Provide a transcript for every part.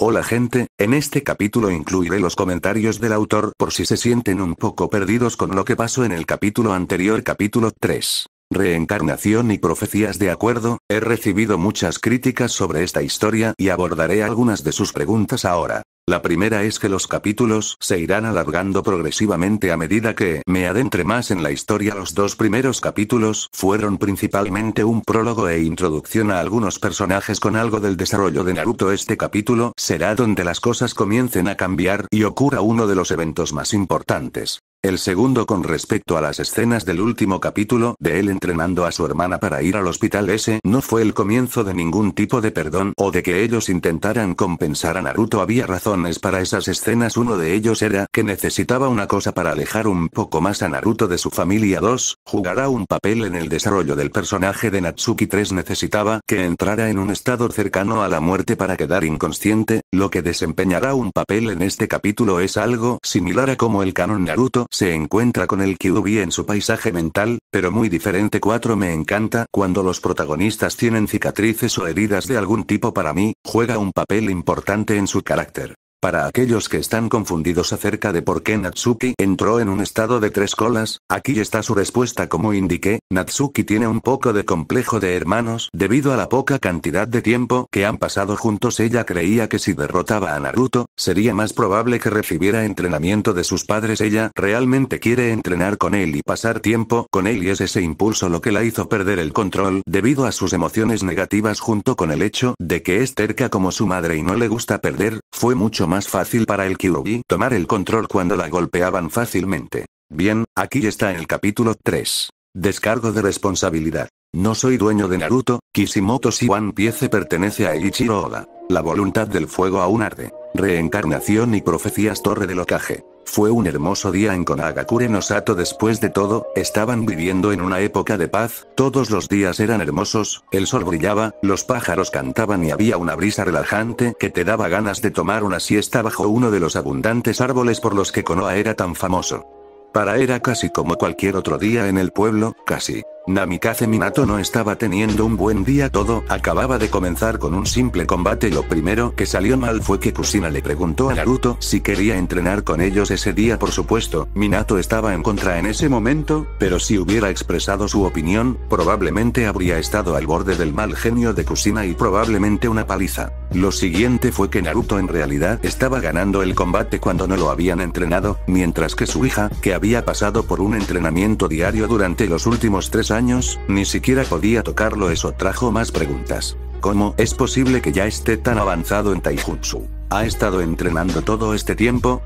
Hola gente, en este capítulo incluiré los comentarios del autor por si se sienten un poco perdidos con lo que pasó en el capítulo anterior, capítulo 3. Reencarnación y profecías. De acuerdo, he recibido muchas críticas sobre esta historia y abordaré algunas de sus preguntas ahora. La primera es que los capítulos se irán alargando progresivamente a medida que me adentre más en la historia. Los dos primeros capítulos fueron principalmente un prólogo e introducción a algunos personajes con algo del desarrollo de Naruto. Este capítulo será donde las cosas comiencen a cambiar y ocurra uno de los eventos más importantes. El segundo, con respecto a las escenas del último capítulo de él entrenando a su hermana para ir al hospital, ese no fue el comienzo de ningún tipo de perdón o de que ellos intentaran compensar a Naruto. Había razones para esas escenas. Uno de ellos era que necesitaba una cosa para alejar un poco más a Naruto de su familia. 2. Jugará un papel en el desarrollo del personaje de Natsuki. 3. Necesitaba que entrara en un estado cercano a la muerte para quedar inconsciente, lo que desempeñará un papel en este capítulo. Es algo similar a como el canon Naruto se encuentra con el Kyuubi en su paisaje mental, pero muy diferente. 4. Me encanta cuando los protagonistas tienen cicatrices o heridas de algún tipo. Para mí, juega un papel importante en su carácter. Para aquellos que están confundidos acerca de por qué Natsuki entró en un estado de tres colas, aquí está su respuesta. Como indiqué, Natsuki tiene un poco de complejo de hermanos debido a la poca cantidad de tiempo que han pasado juntos. Ella creía que si derrotaba a Naruto, sería más probable que recibiera entrenamiento de sus padres. Ella realmente quiere entrenar con él y pasar tiempo con él, y es ese impulso lo que la hizo perder el control debido a sus emociones negativas junto con el hecho de que es terca como su madre y no le gusta perder. Fue mucho más fácil para el Kyuubi tomar el control cuando la golpeaban fácilmente. Bien, aquí está en el capítulo 3. Descargo de responsabilidad. No soy dueño de Naruto. Kishimoto si One Piece pertenece a Eiichiro Oda. La voluntad del fuego aún arde. Reencarnación y profecías. Torre del Hokage. Fue un hermoso día en Konagakure no Sato. Después de todo, estaban viviendo en una época de paz. Todos los días eran hermosos, el sol brillaba, los pájaros cantaban y había una brisa relajante que te daba ganas de tomar una siesta bajo uno de los abundantes árboles por los que Konoha era tan famoso. Era casi como cualquier otro día en el pueblo, casi. Namikaze Minato no estaba teniendo un buen día. Todo acababa de comenzar con un simple combate. Lo primero que salió mal fue que Kushina le preguntó a Naruto si quería entrenar con ellos ese día. Por supuesto, Minato estaba en contra en ese momento, pero si hubiera expresado su opinión, probablemente habría estado al borde del mal genio de Kushina y probablemente una paliza. Lo siguiente fue que Naruto en realidad estaba ganando el combate cuando no lo habían entrenado, mientras que su hija, que había pasado por un entrenamiento diario durante los últimos 3 años, ni siquiera podía tocarlo. Eso trajo más preguntas. ¿Cómo es posible que ya esté tan avanzado en Taijutsu? ¿Ha estado entrenando todo este tiempo?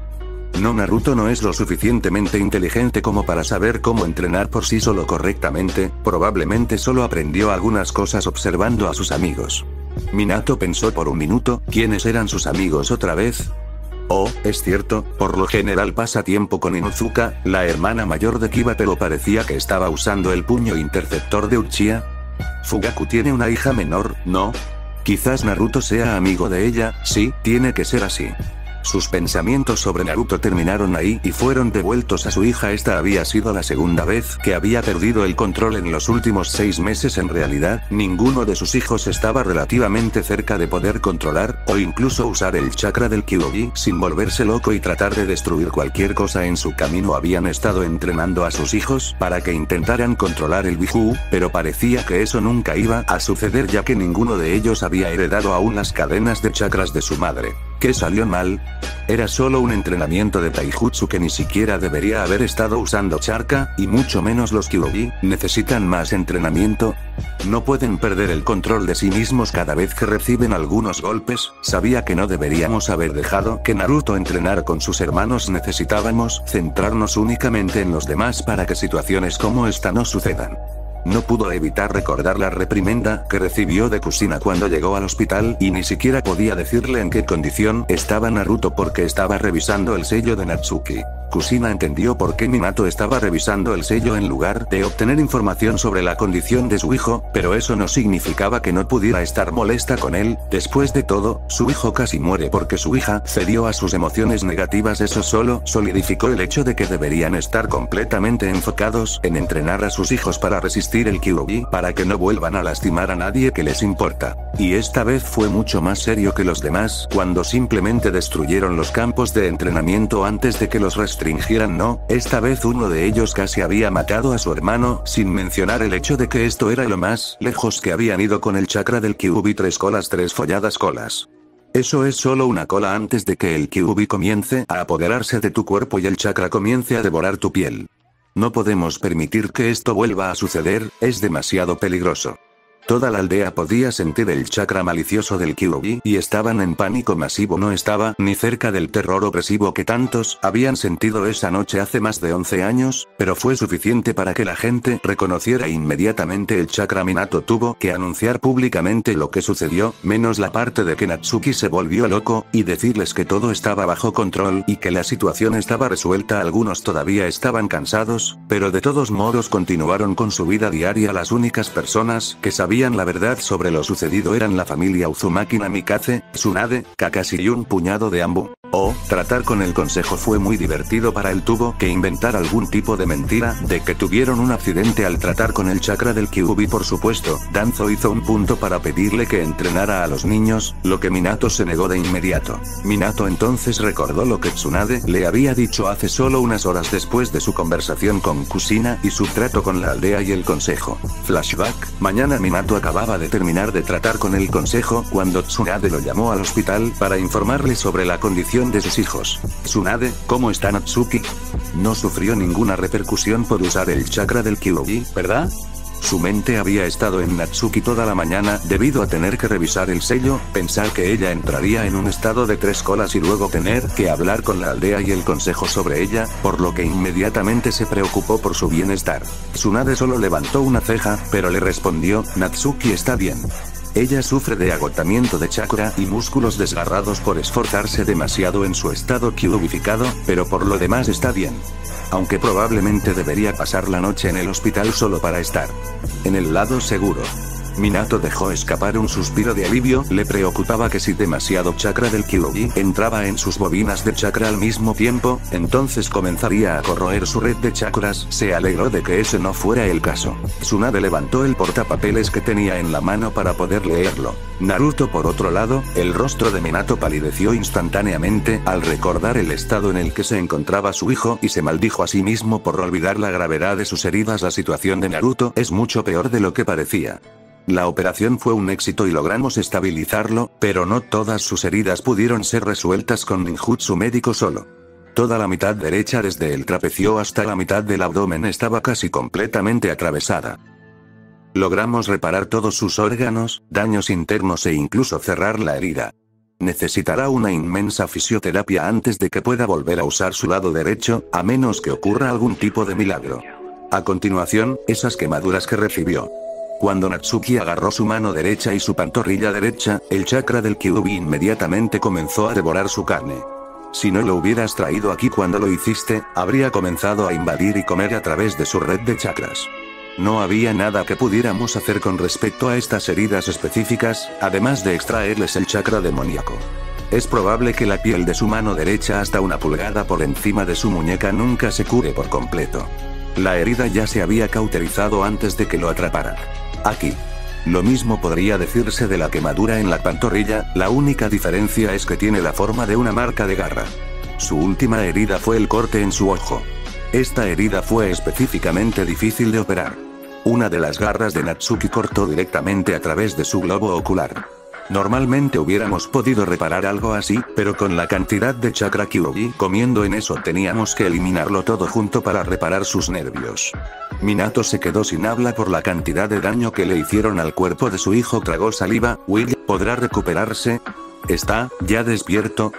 No, Naruto no es lo suficientemente inteligente como para saber cómo entrenar por sí solo correctamente. Probablemente solo aprendió algunas cosas observando a sus amigos. Minato pensó por un minuto. ¿Quiénes eran sus amigos otra vez? Oh, es cierto, por lo general pasa tiempo con Inuzuka, la hermana mayor de Kiba, pero parecía que estaba usando el puño interceptor de Uchiha. Fugaku tiene una hija menor, ¿no? Quizás Naruto sea amigo de ella. Sí, tiene que ser así. Sus pensamientos sobre Naruto terminaron ahí y fueron devueltos a su hija. Esta había sido la segunda vez que había perdido el control en los últimos 6 meses. En realidad, ninguno de sus hijos estaba relativamente cerca de poder controlar, o incluso usar el chakra del Kyuubi sin volverse loco y tratar de destruir cualquier cosa en su camino. Habían estado entrenando a sus hijos para que intentaran controlar el Biju, pero parecía que eso nunca iba a suceder ya que ninguno de ellos había heredado aún las cadenas de chakras de su madre. ¿Qué salió mal? Era solo un entrenamiento de Taijutsu que ni siquiera debería haber estado usando chakra, y mucho menos los Kyuubi. ¿Necesitan más entrenamiento? No pueden perder el control de sí mismos cada vez que reciben algunos golpes. Sabía que no deberíamos haber dejado que Naruto entrenara con sus hermanos. Necesitábamos centrarnos únicamente en los demás para que situaciones como esta no sucedan. No pudo evitar recordar la reprimenda que recibió de Kushina cuando llegó al hospital, y ni siquiera podía decirle en qué condición estaba Naruto porque estaba revisando el sello de Natsuki. Kushina entendió por qué Minato estaba revisando el sello en lugar de obtener información sobre la condición de su hijo, pero eso no significaba que no pudiera estar molesta con él. Después de todo, su hijo casi muere porque su hija cedió a sus emociones negativas. Eso solo solidificó el hecho de que deberían estar completamente enfocados en entrenar a sus hijos para resistir resistir el Kyuubi para que no vuelvan a lastimar a nadie que les importa. Y esta vez fue mucho más serio que los demás cuando simplemente destruyeron los campos de entrenamiento antes de que los restringieran. No, esta vez uno de ellos casi había matado a su hermano, sin mencionar el hecho de que esto era lo más lejos que habían ido con el chakra del Kyuubi. 3 colas, 3 folladas colas. Eso es solo una cola antes de que el Kyuubi comience a apoderarse de tu cuerpo y el chakra comience a devorar tu piel. No podemos permitir que esto vuelva a suceder, es demasiado peligroso. Toda la aldea podía sentir el chakra malicioso del Kyuubi y estaban en pánico masivo. No estaba ni cerca del terror opresivo que tantos habían sentido esa noche hace más de 11 años, pero fue suficiente para que la gente reconociera inmediatamente el chakra. Minato tuvo que anunciar públicamente lo que sucedió, menos la parte de que Natsuki se volvió loco, y decirles que todo estaba bajo control y que la situación estaba resuelta. Algunos todavía estaban cansados, pero de todos modos continuaron con su vida diaria. Las únicas personas que sabían la verdad sobre lo sucedido eran la familia Uzumaki, Namikaze, Tsunade, Kakashi y un puñado de Anbu. Tratar con el consejo fue muy divertido para él. Tuvo que inventar algún tipo de mentira de que tuvieron un accidente al tratar con el chakra del Kyuubi. Por supuesto, Danzo hizo un punto para pedirle que entrenara a los niños, lo que Minato se negó de inmediato. Minato entonces recordó lo que Tsunade le había dicho hace solo unas horas después de su conversación con Kushina y su trato con la aldea y el consejo. Flashback, mañana Minato acababa de terminar de tratar con el consejo cuando Tsunade lo llamó al hospital para informarle sobre la condición de sus hijos. Tsunade, ¿cómo está Natsuki? No sufrió ninguna repercusión por usar el chakra del Kyuubi, ¿verdad? Su mente había estado en Natsuki toda la mañana debido a tener que revisar el sello, pensar que ella entraría en un estado de 3 colas y luego tener que hablar con la aldea y el consejo sobre ella, por lo que inmediatamente se preocupó por su bienestar. Tsunade solo levantó una ceja, pero le respondió, Natsuki está bien. Ella sufre de agotamiento de chakra y músculos desgarrados por esforzarse demasiado en su estado kyuubificado, pero por lo demás está bien. Aunque probablemente debería pasar la noche en el hospital solo para estar en el lado seguro. Minato dejó escapar un suspiro de alivio. Le preocupaba que si demasiado chakra del Kyuubi entraba en sus bobinas de chakra al mismo tiempo, entonces comenzaría a corroer su red de chakras. Se alegró de que ese no fuera el caso. Tsunade levantó el portapapeles que tenía en la mano para poder leerlo. Naruto, por otro lado, el rostro de Minato palideció instantáneamente al recordar el estado en el que se encontraba su hijo y se maldijo a sí mismo por olvidar la gravedad de sus heridas. La situación de Naruto es mucho peor de lo que parecía. La operación fue un éxito y logramos estabilizarlo, pero no todas sus heridas pudieron ser resueltas con ninjutsu médico solo. Toda la mitad derecha desde el trapecio hasta la mitad del abdomen estaba casi completamente atravesada. Logramos reparar todos sus órganos, daños internos e incluso cerrar la herida. Necesitará una inmensa fisioterapia antes de que pueda volver a usar su lado derecho, a menos que ocurra algún tipo de milagro. A continuación, esas quemaduras que recibió. Cuando Natsuki agarró su mano derecha y su pantorrilla derecha, el chakra del Kyuubi inmediatamente comenzó a devorar su carne. Si no lo hubieras traído aquí cuando lo hiciste, habría comenzado a invadir y comer a través de su red de chakras. No había nada que pudiéramos hacer con respecto a estas heridas específicas, además de extraerles el chakra demoníaco. Es probable que la piel de su mano derecha hasta 1 pulgada por encima de su muñeca nunca se cure por completo. La herida ya se había cauterizado antes de que lo atrapara. Aquí. Lo mismo podría decirse de la quemadura en la pantorrilla, la única diferencia es que tiene la forma de una marca de garra. Su última herida fue el corte en su ojo. Esta herida fue específicamente difícil de operar. Una de las garras de Natsuki cortó directamente a través de su globo ocular. Normalmente hubiéramos podido reparar algo así, pero con la cantidad de chakra Kyuubi comiendo en eso teníamos que eliminarlo todo junto para reparar sus nervios. Minato se quedó sin habla por la cantidad de daño que le hicieron al cuerpo de su hijo. Tragó saliva. ¿Will podrá recuperarse? ¿Está ya despierto?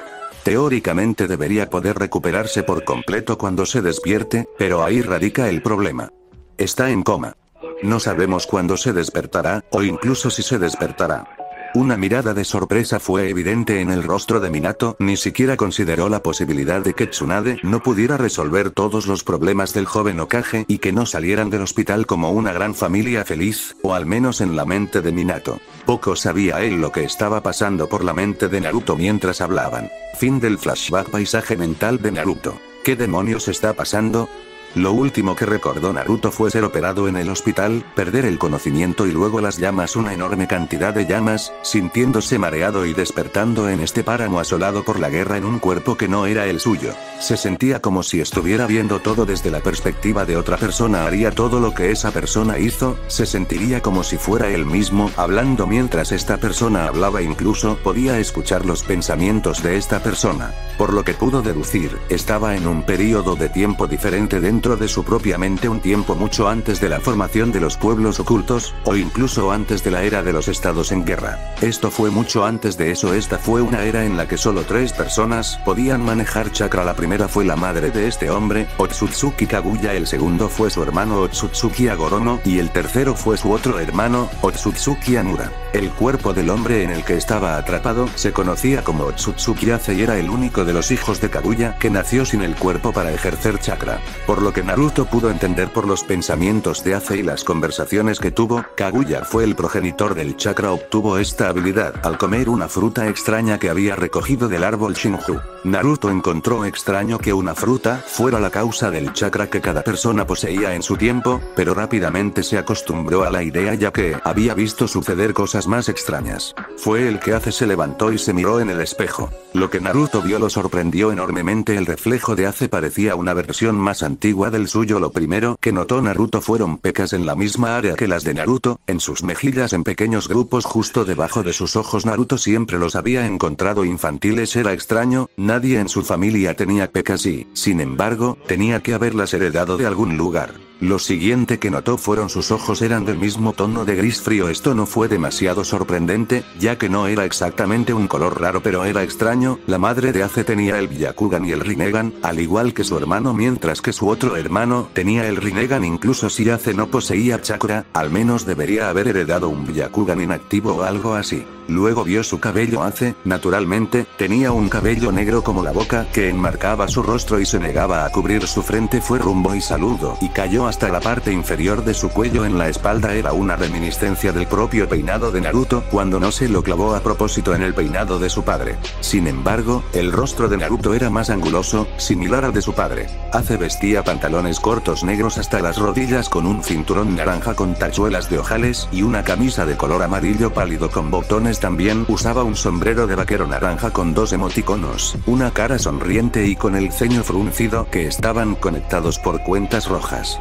Teóricamente debería poder recuperarse por completo cuando se despierte, pero ahí radica el problema. Está en coma. No sabemos cuándo se despertará, o incluso si se despertará. Una mirada de sorpresa fue evidente en el rostro de Minato. Ni siquiera consideró la posibilidad de que Tsunade no pudiera resolver todos los problemas del joven Hokage y que no salieran del hospital como una gran familia feliz, o al menos en la mente de Minato. Poco sabía él lo que estaba pasando por la mente de Naruto mientras hablaban. Fin del flashback. Paisaje mental de Naruto. ¿Qué demonios está pasando? Lo último que recordó Naruto fue ser operado en el hospital, perder el conocimiento y luego las llamas, una enorme cantidad de llamas, sintiéndose mareado y despertando en este páramo asolado por la guerra en un cuerpo que no era el suyo. Se sentía como si estuviera viendo todo desde la perspectiva de otra persona, haría todo lo que esa persona hizo, se sentiría como si fuera él mismo hablando mientras esta persona hablaba, incluso podía escuchar los pensamientos de esta persona. Por lo que pudo deducir, estaba en un periodo de tiempo diferente dentro de su propia mente, un tiempo mucho antes de la formación de los pueblos ocultos, o incluso antes de la era de los estados en guerra. Esto fue mucho antes de eso. Esta fue una era en la que solo 3 personas podían manejar chakra. La primera fue la madre de este hombre, Otsutsuki Kaguya, el segundo fue su hermano Otsutsuki Agorono, y el tercero fue su otro hermano, Otsutsuki Anura. El cuerpo del hombre en el que estaba atrapado se conocía como Otsutsuki Ace y era el único de los hijos de Kaguya que nació sin el cuerpo para ejercer chakra. Por lo que Naruto pudo entender por los pensamientos de Ace y las conversaciones que tuvo, Kaguya fue el progenitor del chakra. Obtuvo esta habilidad al comer una fruta extraña que había recogido del árbol Shinju. Naruto encontró extraño que una fruta fuera la causa del chakra que cada persona poseía en su tiempo, pero rápidamente se acostumbró a la idea ya que había visto suceder cosas más extrañas. Fue el que Ace se levantó y se miró en el espejo. Lo que Naruto vio lo sorprendió enormemente. El reflejo de Ace parecía una versión más antigua del suyo. Lo primero que notó Naruto fueron pecas en la misma área que las de Naruto, en sus mejillas en pequeños grupos justo debajo de sus ojos. Naruto siempre los había encontrado infantiles, era extraño, nadie en su familia tenía pecas y, sin embargo, tenía que haberlas heredado de algún lugar. Lo siguiente que notó fueron sus ojos, eran del mismo tono de gris frío. Esto no fue demasiado sorprendente, ya que no era exactamente un color raro, pero era extraño. La madre de Ace tenía el Byakugan y el Rinnegan, al igual que su hermano, mientras que su otro hermano tenía el Rinnegan. Incluso si Ace no poseía chakra, al menos debería haber heredado un Byakugan inactivo o algo así. Luego vio su cabello. Ace, naturalmente, tenía un cabello negro como la boca que enmarcaba su rostro y se negaba a cubrir su frente. Fue rumbo y saludo y cayó hasta la parte inferior de su cuello en la espalda. Era una reminiscencia del propio peinado de Naruto cuando no se lo clavó a propósito en el peinado de su padre. Sin embargo, el rostro de Naruto era más anguloso, similar al de su padre. Ace vestía pantalones cortos negros hasta las rodillas con un cinturón naranja con tachuelas de ojales y una camisa de color amarillo pálido con botones. También usaba un sombrero de vaquero naranja con 2 emoticonos, una cara sonriente y con el ceño fruncido que estaban conectados por cuentas rojas.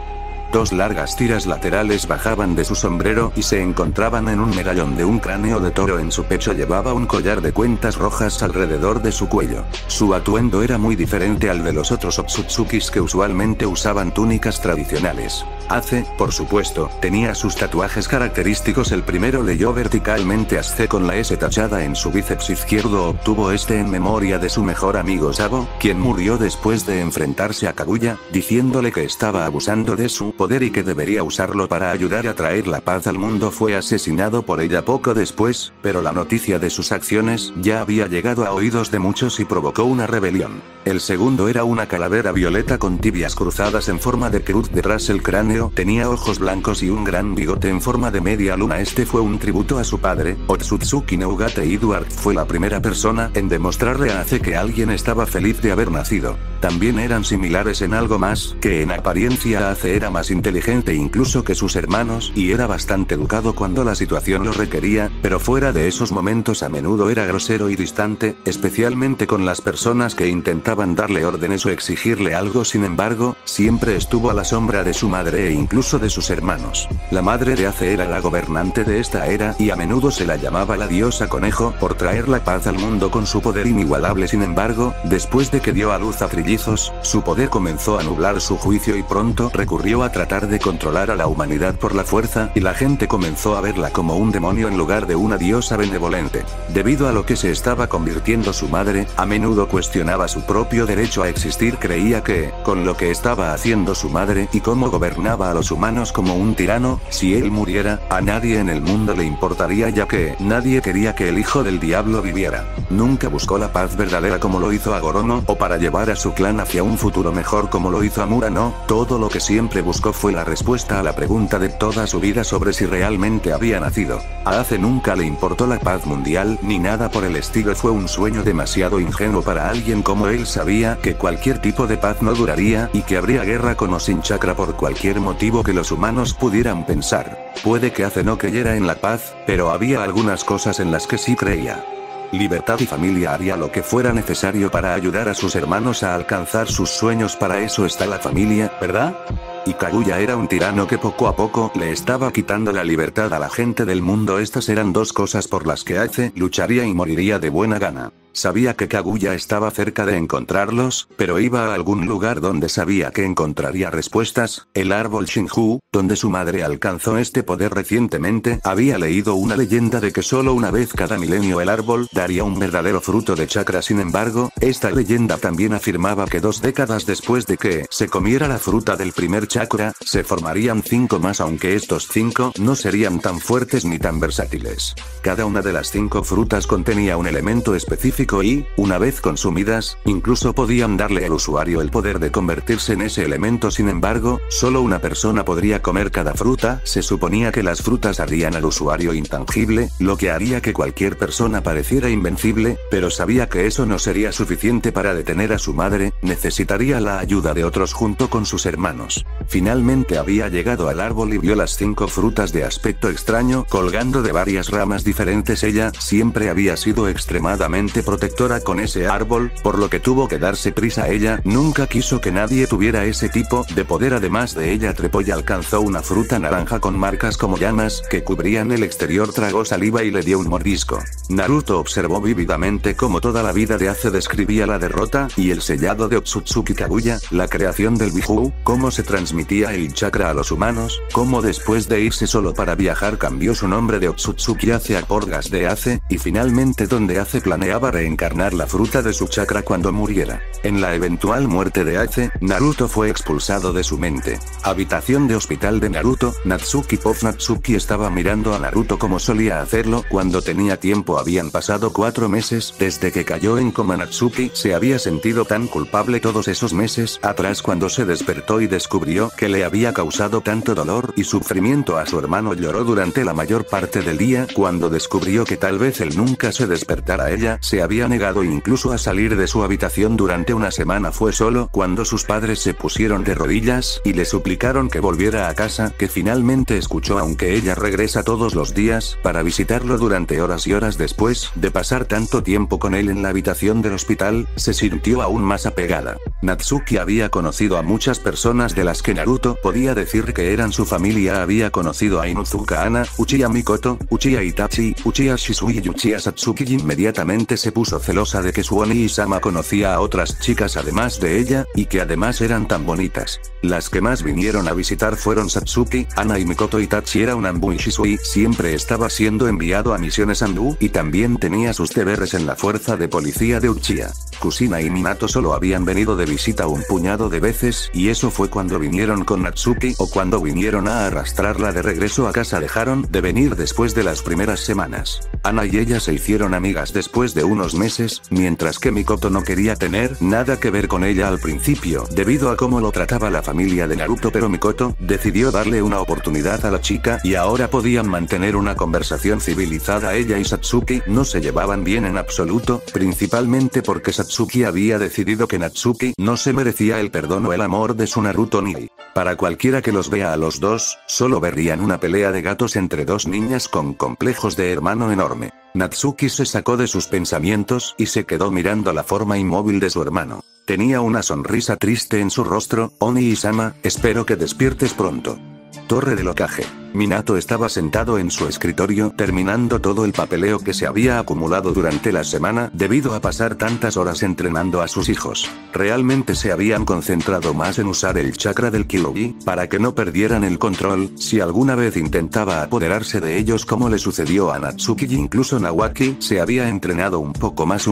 2 largas tiras laterales bajaban de su sombrero y se encontraban en un medallón de un cráneo de toro. En su pecho llevaba un collar de cuentas rojas alrededor de su cuello. Su atuendo era muy diferente al de los otros Otsutsukis que usualmente usaban túnicas tradicionales. Ace, por supuesto, tenía sus tatuajes característicos. El primero leyó verticalmente Ace con la S tachada en su bíceps izquierdo. Obtuvo este en memoria de su mejor amigo Sabo, quien murió después de enfrentarse a Kaguya, diciéndole que estaba abusando de su poder y que debería usarlo para ayudar a traer la paz al mundo. Fue asesinado por ella poco después, pero la noticia de sus acciones ya había llegado a oídos de muchos y provocó una rebelión. El segundo era una calavera violeta con tibias cruzadas en forma de cruz detrás del cráneo, tenía ojos blancos y un gran bigote en forma de media luna. Este fue un tributo a su padre, Otsutsuki Neugate Edward. Fue la primera persona en demostrarle a Ace que alguien estaba feliz de haber nacido. También eran similares en algo más, que en apariencia Ace era más inteligente incluso que sus hermanos y era bastante educado cuando la situación lo requería, pero fuera de esos momentos a menudo era grosero y distante, especialmente con las personas que intentaban darle órdenes o exigirle algo. Sin embargo, siempre estuvo a la sombra de su madre e incluso de sus hermanos. La madre de Ace era la gobernante de esta era y a menudo se la llamaba la diosa conejo por traer la paz al mundo con su poder inigualable. Sin embargo, después de que dio a luz a trillizos, su poder comenzó a nublar su juicio y pronto recurrió a tratar de controlar a la humanidad por la fuerza y la gente comenzó a verla como un demonio en lugar de una diosa benevolente. Debido a lo que se estaba convirtiendo su madre, a menudo cuestionaba su propio derecho a existir. Creía que, con lo que estaba haciendo su madre y cómo gobernaba a los humanos como un tirano, si él muriera, a nadie en el mundo le importaría ya que nadie quería que el hijo del diablo viviera. Nunca buscó la paz verdadera como lo hizo Agorono o para llevar a su clan hacia un futuro mejor como lo hizo Amurano. Todo lo que siempre buscó fue la respuesta a la pregunta de toda su vida sobre si realmente había nacido. A Ace nunca le importó la paz mundial ni nada por el estilo, fue un sueño demasiado ingenuo para alguien como él. Sabía que cualquier tipo de paz no duraría y que habría guerra con o sin chakra por cualquier motivo que los humanos pudieran pensar. Puede que Ace no creyera en la paz, pero había algunas cosas en las que sí creía. Libertad y familia. Haría lo que fuera necesario para ayudar a sus hermanos a alcanzar sus sueños. Para eso está la familia, ¿verdad? Y Kaguya era un tirano que poco a poco le estaba quitando la libertad a la gente del mundo. Estas eran dos cosas por las que Ace lucharía y moriría de buena gana. Sabía que Kaguya estaba cerca de encontrarlos, pero iba a algún lugar donde sabía que encontraría respuestas. El árbol Shinju, donde su madre alcanzó este poder recientemente. Había leído una leyenda de que solo una vez cada milenio el árbol daría un verdadero fruto de chakra. Sin embargo, esta leyenda también afirmaba que 2 décadas después de que se comiera la fruta del primer chakra, se formarían 5 más, aunque estos 5 no serían tan fuertes ni tan versátiles. Cada una de las 5 frutas contenía un elemento específico y, una vez consumidas, incluso podían darle al usuario el poder de convertirse en ese elemento. Sin embargo, solo una persona podría comer cada fruta. Se suponía que las frutas harían al usuario intangible, lo que haría que cualquier persona pareciera invencible, pero sabía que eso no sería suficiente para detener a su madre. Necesitaría la ayuda de otros junto con sus hermanos. Finalmente había llegado al árbol y vio las 5 frutas de aspecto extraño colgando de varias ramas diferentes. Ella siempre había sido extremadamente protectora con ese árbol, por lo que tuvo que darse prisa. Ella nunca quiso que nadie tuviera ese tipo de poder. Además de ella trepó y alcanzó una fruta naranja con marcas como llamas que cubrían el exterior. Tragó saliva y le dio un mordisco. Naruto observó vívidamente cómo toda la vida de Ace describía la derrota y el sellado de Otsutsuki Kaguya, la creación del Biju, cómo se transmitía el chakra a los humanos, cómo después de irse solo para viajar cambió su nombre de Otsutsuki Ace a Porgas de Ace, y finalmente donde Ace planeaba reencarnar la fruta de su chakra cuando muriera. En la eventual muerte de Ace, Naruto fue expulsado de su mente. Habitación de hospital de Naruto. Natsuki Pop. Natsuki estaba mirando a Naruto como solía hacerlo cuando tenía tiempo. Habían pasado 4 meses desde que cayó en coma. Natsuki se había sentido tan culpable todos esos meses atrás cuando se despertó y descubrió que le había causado tanto dolor y sufrimiento a su hermano. Lloró durante la mayor parte del día cuando descubrió que tal vez él nunca se despertara. Ella se había negado incluso a salir de su habitación durante una semana. Fue solo cuando sus padres se pusieron de rodillas y le suplicaron que volviera a casa que finalmente escuchó. Aunque ella regresa todos los días para visitarlo durante horas y horas después de pasar tanto tiempo con él en la habitación del hospital, se sintió aún más apegada. Natsuki había conocido a muchas personas de las que Naruto podía decir que eran su familia. Había conocido a Inuzuka Ana, Uchiha Mikoto, Uchiha Itachi, Uchiha Shisui y Uchiha Satsuki. Inmediatamente se puso celosa de que su Oni-sama conocía a otras chicas además de ella, y que además eran tan bonitas. Las que más vinieron a visitar fueron Satsuki, Ana y Mikoto. Itachi era un Anbu y Shisui siempre estaba siendo enviado a misiones Anbu y también tenía sus deberes en la fuerza de policía de Uchiha. Kusina y Minato solo habían venido de visita un puñado de veces, y eso fue cuando vinieron con Natsuki o cuando vinieron a arrastrarla de regreso a casa. Dejaron de venir después de las primeras semanas. Ana y ella se hicieron amigas después de unos meses, mientras que Mikoto no quería tener nada que ver con ella al principio debido a cómo lo trataba la familia de Naruto, pero Mikoto decidió darle una oportunidad a la chica y ahora podían mantener una conversación civilizada. Ella y Satsuki no se llevaban bien en absoluto, principalmente porque Satsuki había decidido que Natsuki no se merecía el perdón o el amor de su Naruto ni. Para cualquiera que los vea a los dos, solo verían una pelea de gatos entre dos niñas con complejos de hermano enorme. Natsuki se sacó de sus pensamientos y se quedó mirando la forma inmóvil de su hermano. Tenía una sonrisa triste en su rostro. Oni-sama, espero que despiertes pronto. Torre del Hokage. Minato estaba sentado en su escritorio terminando todo el papeleo que se había acumulado durante la semana debido a pasar tantas horas entrenando a sus hijos. Realmente se habían concentrado más en usar el chakra del Kyuubi para que no perdieran el control. Si alguna vez intentaba apoderarse de ellos como le sucedió a Natsuki y incluso Nawaki, se había entrenado un poco más.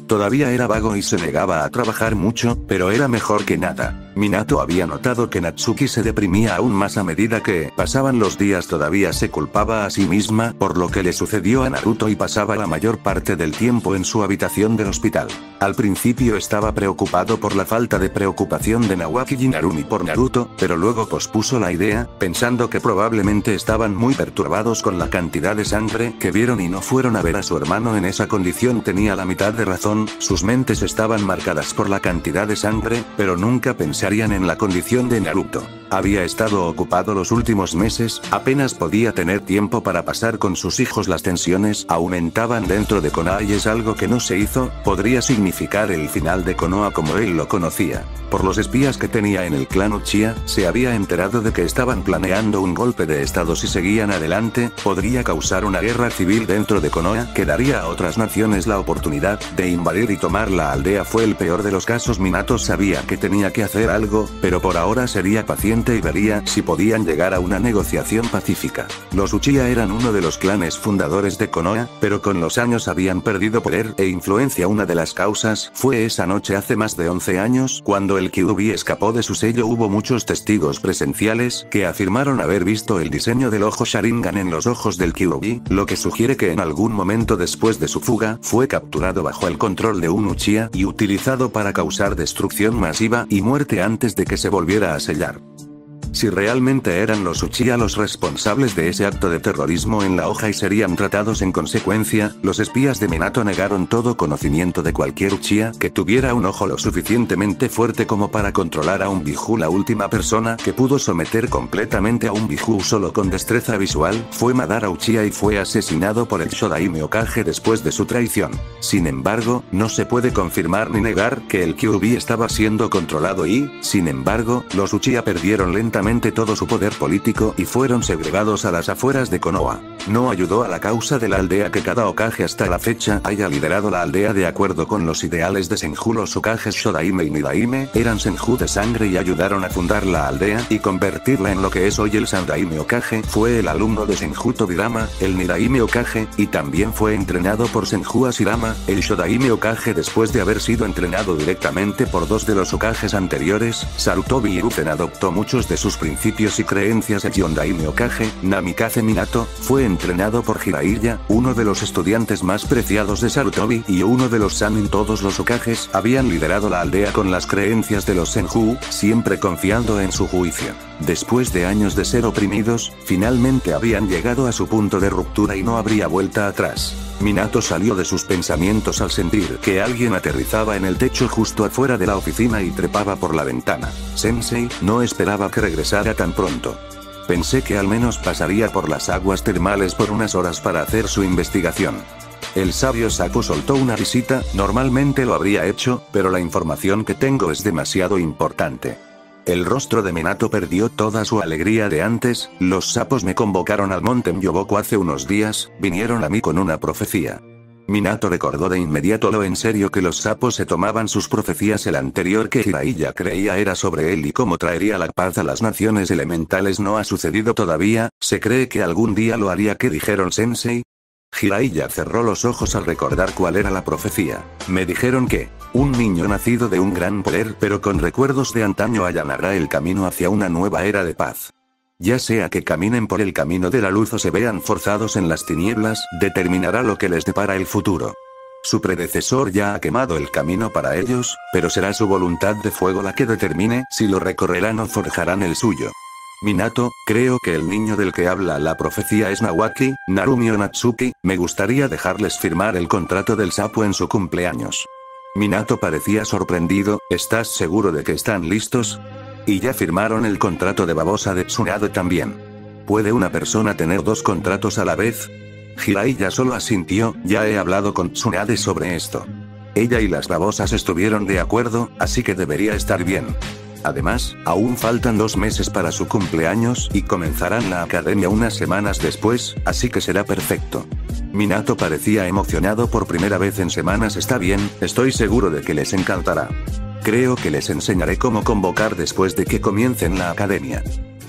Todavía era vago y se negaba a trabajar mucho, pero era mejor que nada. Minato había notado que Natsuki se deprimía aún más a medida que pasaban los días. Todavía se culpaba a sí misma por lo que le sucedió a Naruto y pasaba la mayor parte del tiempo en su habitación del hospital. Al principio estaba preocupado por la falta de preocupación de Nawaki y Narumi por Naruto, pero luego pospuso la idea, pensando que probablemente estaban muy perturbados con la cantidad de sangre que vieron y no fueron a ver a su hermano en esa condición. Tenía la mitad de razón, sus mentes estaban marcadas por la cantidad de sangre, pero nunca pensarían en la condición de Naruto. Había estado ocupado los últimos meses, apenas podía tener tiempo para pasar con sus hijos. Las tensiones aumentaban dentro de Konoha y es algo que no se hizo. Podría significar el final de Konoha como él lo conocía. Por los espías que tenía en el clan Uchiha, se había enterado de que estaban planeando un golpe de estado. Si seguían adelante, podría causar una guerra civil dentro de Konoha que daría a otras naciones la oportunidad de invadir y tomar la aldea. Fue el peor de los casos. Minato sabía que tenía que hacer algo, pero por ahora sería paciente y vería si podían llegar a una negociación pacífica. Los Uchiha eran uno de los clanes fundadores de Konoha, pero con los años habían perdido poder e influencia. Una de las causas fue esa noche hace más de 11 años, cuando el Kyuubi escapó de su sello. Hubo muchos testigos presenciales que afirmaron haber visto el diseño del ojo Sharingan en los ojos del Kyuubi, lo que sugiere que en algún momento después de su fuga, fue capturado bajo el control de un Uchiha y utilizado para causar destrucción masiva y muerte antes de que se volviera a sellar. Si realmente eran los Uchiha los responsables de ese acto de terrorismo en la hoja y serían tratados en consecuencia, los espías de Minato negaron todo conocimiento de cualquier Uchiha que tuviera un ojo lo suficientemente fuerte como para controlar a un Biju. La última persona que pudo someter completamente a un Biju solo con destreza visual fue Madara Uchiha y fue asesinado por el Shodaime Hokage después de su traición. Sin embargo, no se puede confirmar ni negar que el Kyuubi estaba siendo controlado y, sin embargo, los Uchiha perdieron lentamente todo su poder político y fueron segregados a las afueras de Konoha. No ayudó a la causa de la aldea que cada Hokage hasta la fecha haya liderado la aldea de acuerdo con los ideales de Senju. Los Hokages Shodaime y Nidaime eran Senju de sangre y ayudaron a fundar la aldea y convertirla en lo que es hoy. El Sandaime Hokage fue el alumno de Senju Tobirama, el Nidaime Hokage, y también fue entrenado por Senju Hashirama. El Shodaime Hokage, después de haber sido entrenado directamente por dos de los Hokages anteriores, Sarutobi y Uten, adoptó muchos de sus principios y creencias. El Yondaime Hokage, Namikaze Minato, fue entrenado por Jiraiya, uno de los estudiantes más preciados de Sarutobi y uno de los Sannin. Todos los Hokages habían liderado la aldea con las creencias de los Senju, siempre confiando en su juicio. Después de años de ser oprimidos, finalmente habían llegado a su punto de ruptura y no habría vuelta atrás. Minato salió de sus pensamientos al sentir que alguien aterrizaba en el techo justo afuera de la oficina y trepaba por la ventana. Sensei, no esperaba que regresara tan pronto. Pensé que al menos pasaría por las aguas termales por unas horas para hacer su investigación. El sabio sapo soltó una risita. Normalmente lo habría hecho, pero la información que tengo es demasiado importante. El rostro de Minato perdió toda su alegría de antes. Los sapos me convocaron al monte Myoboku hace unos días, vinieron a mí con una profecía. Minato recordó de inmediato lo en serio que los sapos se tomaban sus profecías. El anterior que Jiraiya creía era sobre él y cómo traería la paz a las naciones elementales. No ha sucedido todavía, se cree que algún día lo haría. ¿Qué dijeron, Sensei? Jiraiya cerró los ojos al recordar cuál era la profecía. Me dijeron que un niño nacido de un gran poder pero con recuerdos de antaño allanará el camino hacia una nueva era de paz. Ya sea que caminen por el camino de la luz o se vean forzados en las tinieblas, determinará lo que les depara el futuro. Su predecesor ya ha quemado el camino para ellos, pero será su voluntad de fuego la que determine si lo recorrerán o forjarán el suyo. Minato, creo que el niño del que habla la profecía es Nawaki, Narumi o Natsuki. Me gustaría dejarles firmar el contrato del sapo en su cumpleaños. Minato parecía sorprendido. ¿Estás seguro de que están listos? Y ya firmaron el contrato de babosa de Tsunade también. ¿Puede una persona tener dos contratos a la vez? Jiraiya solo asintió. Ya he hablado con Tsunade sobre esto. Ella y las babosas estuvieron de acuerdo, así que debería estar bien. Además, aún faltan 2 meses para su cumpleaños y comenzarán la academia unas semanas después, así que será perfecto. Minato parecía emocionado por primera vez en semanas. Está bien, estoy seguro de que les encantará. Creo que les enseñaré cómo convocar después de que comiencen la academia.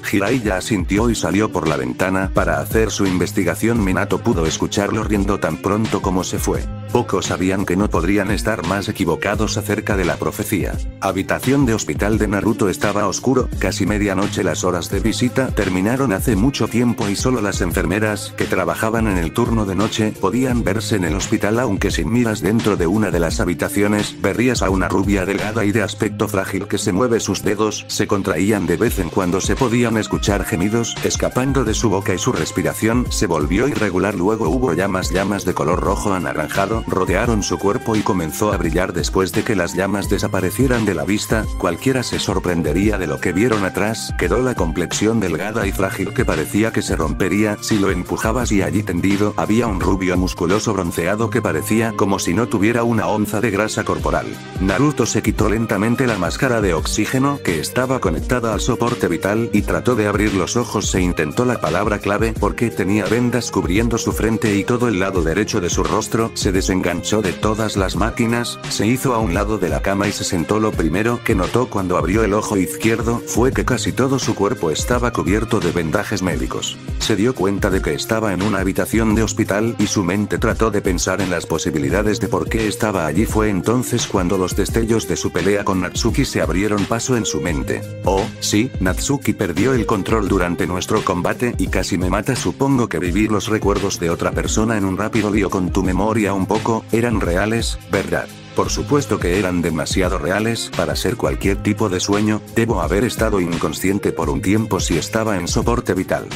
Jiraiya asintió y salió por la ventana para hacer su investigación. Minato pudo escucharlo riendo tan pronto como se fue. Pocos sabían que no podrían estar más equivocados acerca de la profecía. Habitación de hospital de Naruto estaba oscuro, casi medianoche. Las horas de visita terminaron hace mucho tiempo y solo las enfermeras que trabajaban en el turno de noche podían verse en el hospital. Aunque sin miras dentro de una de las habitaciones, verías a una rubia delgada y de aspecto frágil que se mueve. Sus dedos se contraían de vez en cuando, se podían escuchar gemidos escapando de su boca y su respiración se volvió irregular. Luego hubo llamas de color rojo anaranjado rodearon su cuerpo y comenzó a brillar. Después de que las llamas desaparecieran de la vista, cualquiera se sorprendería de lo que vieron atrás. Quedó la complexión delgada y frágil que parecía que se rompería si lo empujabas, y allí tendido había un rubio musculoso bronceado que parecía como si no tuviera una onza de grasa corporal. Naruto se quitó lentamente la máscara de oxígeno que estaba conectada al soporte vital y trató de abrir los ojos. Se intentó la palabra clave porque tenía vendas cubriendo su frente y todo el lado derecho de su rostro. Se desenganchó de todas las máquinas, se hizo a un lado de la cama y se sentó. Lo primero que notó cuando abrió el ojo izquierdo fue que casi todo su cuerpo estaba cubierto de vendajes médicos. Se dio cuenta de que estaba en una habitación de hospital y su mente trató de pensar en las posibilidades de por qué estaba allí. Fue entonces cuando los destellos de su pelea con Natsuki se abrieron paso en su mente. Oh, sí, Natsuki perdió el control durante nuestro combate y casi me mata. Supongo que vivir los recuerdos de otra persona en un rápido lío con tu memoria un poco. Eran reales, ¿verdad? Por supuesto que eran demasiado reales para ser cualquier tipo de sueño. Debo haber estado inconsciente por un tiempo si estaba en soporte vital.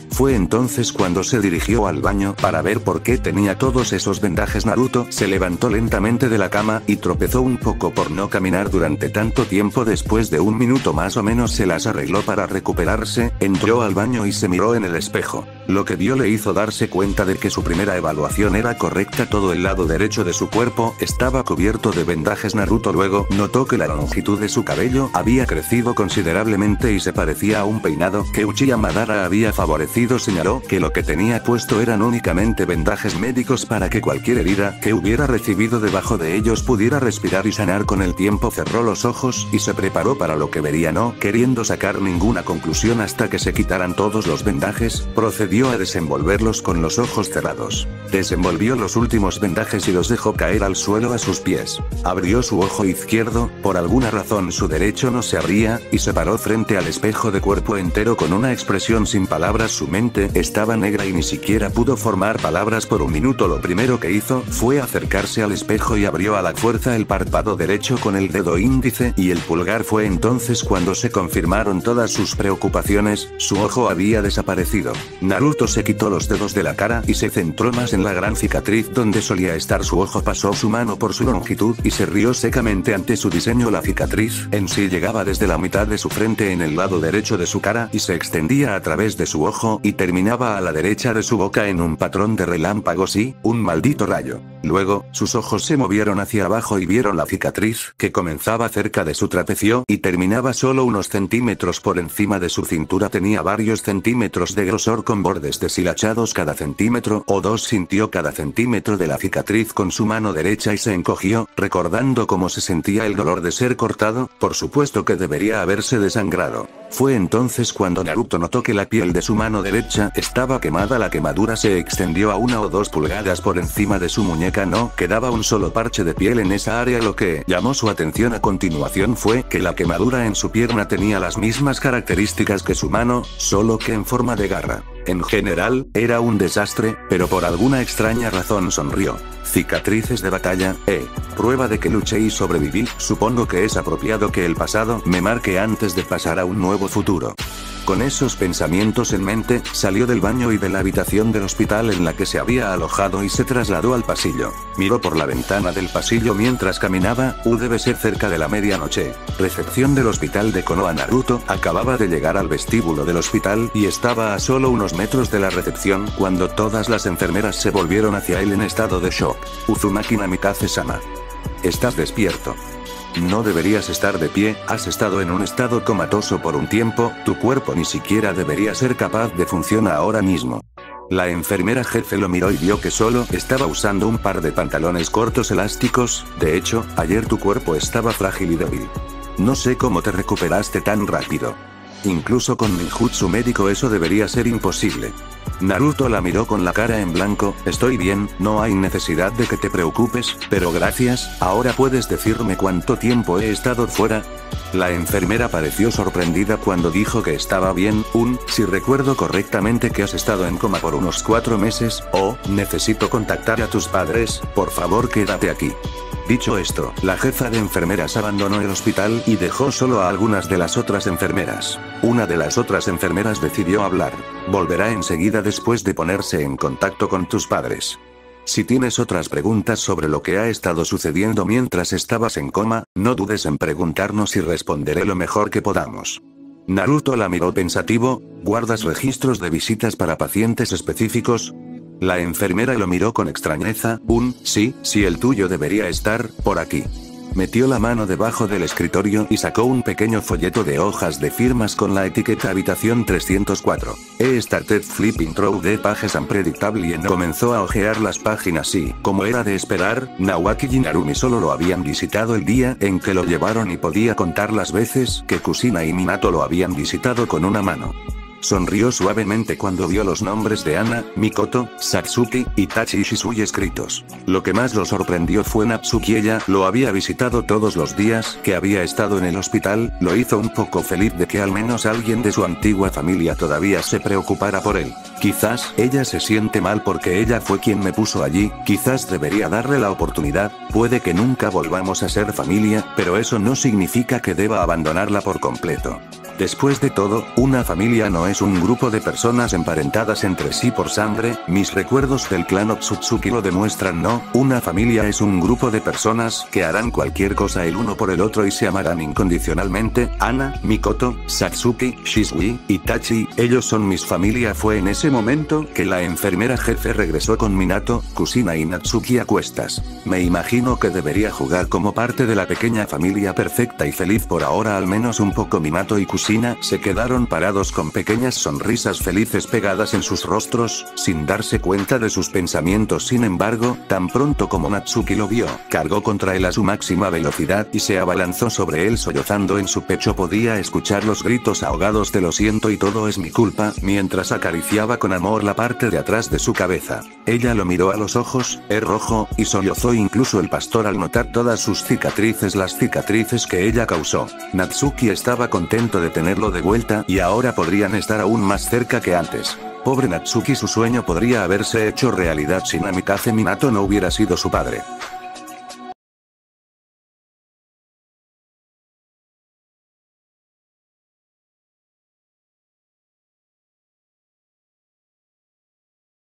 Fue entonces cuando se dirigió al baño para ver por qué tenía todos esos vendajes. Naruto se levantó lentamente de la cama y tropezó un poco por no caminar durante tanto tiempo. Después de un minuto más o menos se las arregló para recuperarse, entró al baño y se miró en el espejo. Lo que vio le hizo darse cuenta de que su primera evaluación era correcta. Todo el lado derecho de su cuerpo estaba cubierto de vendajes. Naruto luego notó que la longitud de su cabello había crecido considerablemente y se parecía a un peinado que Uchiha Madara había favorecido. Señaló que lo que tenía puesto eran únicamente vendajes médicos para que cualquier herida que hubiera recibido debajo de ellos pudiera respirar y sanar con el tiempo. Cerró los ojos y se preparó para lo que vería, no queriendo sacar ninguna conclusión hasta que se quitaran todos los vendajes. Procedió a desenvolverlos con los ojos cerrados. Desenvolvió los últimos vendajes y los dejó caer al suelo a sus pies. Abrió su ojo izquierdo, por alguna razón su derecho no se abría, y se paró frente al espejo de cuerpo entero con una expresión sin palabras. Su mente estaba negra y ni siquiera pudo formar palabras por un minuto. Lo primero que hizo fue acercarse al espejo y abrió a la fuerza el párpado derecho con el dedo índice y el pulgar. Fue entonces cuando se confirmaron todas sus preocupaciones. Su ojo había desaparecido. Naruto se quitó los dedos de la cara y se centró más en la gran cicatriz donde solía estar su ojo. Pasó su mano por su longitud y se rió secamente ante su diseño. La cicatriz en sí llegaba desde la mitad de su frente en el lado derecho de su cara y se extendía a través de su ojo y terminaba a la derecha de su boca en un patrón de relámpagos y un maldito rayo. Luego, sus ojos se movieron hacia abajo y vieron la cicatriz, que comenzaba cerca de su trapecio y terminaba solo unos centímetros por encima de su cintura. Tenía varios centímetros de grosor con bordes deshilachados cada centímetro o dos. Sintió cada centímetro de la cicatriz con su mano derecha y se encogió, recordando cómo se sentía el dolor de ser cortado. Por supuesto que debería haberse desangrado. Fue entonces cuando Naruto notó que la piel de su mano derecha estaba quemada. La quemadura se extendió a 1 o 2 pulgadas por encima de su muñeca. No quedaba un solo parche de piel en esa área. Lo que llamó su atención a continuación fue que la quemadura en su pierna tenía las mismas características que su mano, solo que en forma de garra. En general, era un desastre, pero por alguna extraña razón sonrió. Cicatrices de batalla, prueba de que luché y sobreviví. Supongo que es apropiado que el pasado me marque antes de pasar a un nuevo futuro. Con esos pensamientos en mente, salió del baño y de la habitación del hospital en la que se había alojado y se trasladó al pasillo. Miró por la ventana del pasillo mientras caminaba. Debe ser cerca de la medianoche. Recepción del hospital de Konoha. Naruto acababa de llegar al vestíbulo del hospital y estaba a solo unos metros de la recepción cuando todas las enfermeras se volvieron hacia él en estado de shock. Uzumaki Namikaze-sama. ¿Estás despierto? No deberías estar de pie, has estado en un estado comatoso por un tiempo, tu cuerpo ni siquiera debería ser capaz de funcionar ahora mismo. La enfermera jefe lo miró y vio que solo estaba usando un par de pantalones cortos elásticos. De hecho, ayer tu cuerpo estaba frágil y débil. No sé cómo te recuperaste tan rápido. Incluso con ninjutsu médico eso debería ser imposible. Naruto la miró con la cara en blanco. Estoy bien, no hay necesidad de que te preocupes, pero gracias. ¿Ahora puedes decirme cuánto tiempo he estado fuera? La enfermera pareció sorprendida cuando dijo que estaba bien. Si recuerdo correctamente que has estado en coma por unos 4 meses. Necesito contactar a tus padres, por favor quédate aquí. Dicho esto, la jefa de enfermeras abandonó el hospital y dejó solo a algunas de las otras enfermeras. Una de las otras enfermeras decidió hablar. Volverá enseguida después de ponerse en contacto con tus padres. Si tienes otras preguntas sobre lo que ha estado sucediendo mientras estabas en coma, no dudes en preguntarnos y responderé lo mejor que podamos. Naruto la miró pensativo. ¿Guardas registros de visitas para pacientes específicos? La enfermera lo miró con extrañeza. Sí, el tuyo debería estar por aquí. Metió la mano debajo del escritorio y sacó un pequeño folleto de hojas de firmas con la etiqueta habitación 304. He started flipping through the pages unpredictably and comenzó a hojear las páginas y, como era de esperar, Naoki y Narumi solo lo habían visitado el día en que lo llevaron y podía contar las veces que Kushina y Minato lo habían visitado con una mano. Sonrió suavemente cuando vio los nombres de Ana, Mikoto, Satsuki, Itachi y Shisui escritos. Lo que más lo sorprendió fue Natsuki. Ella lo había visitado todos los días que había estado en el hospital. Lo hizo un poco feliz de que al menos alguien de su antigua familia todavía se preocupara por él. Quizás ella se siente mal porque ella fue quien me puso allí. Quizás debería darle la oportunidad. Puede que nunca volvamos a ser familia, pero eso no significa que deba abandonarla por completo. Después de todo, una familia no es un grupo de personas emparentadas entre sí por sangre. Mis recuerdos del clan Otsutsuki lo demuestran. No, una familia es un grupo de personas que harán cualquier cosa el uno por el otro y se amarán incondicionalmente. Ana, Mikoto, Satsuki, Shisui, Itachi, ellos son mis familia. Fue en ese momento que la enfermera jefe regresó con Minato, Kushina y Natsuki a cuestas. Me imagino que debería jugar como parte de la pequeña familia perfecta y feliz por ahora, al menos un poco. Minato y Kushina se quedaron parados con pequeñas sonrisas felices pegadas en sus rostros, sin darse cuenta de sus pensamientos. Sin embargo, tan pronto como Natsuki lo vio, cargó contra él a su máxima velocidad y se abalanzó sobre él sollozando en su pecho. Podía escuchar los gritos ahogados de lo siento y todo es mi culpa, mientras acariciaba con amor la parte de atrás de su cabeza. Ella lo miró a los ojos, rojo, y sollozó incluso el pastor al notar todas sus cicatrices, las cicatrices que ella causó. Natsuki estaba contento de tenerlo de vuelta y ahora podrían estar aún más cerca que antes. Pobre Natsuki, su sueño podría haberse hecho realidad si Namikaze Minato no hubiera sido su padre.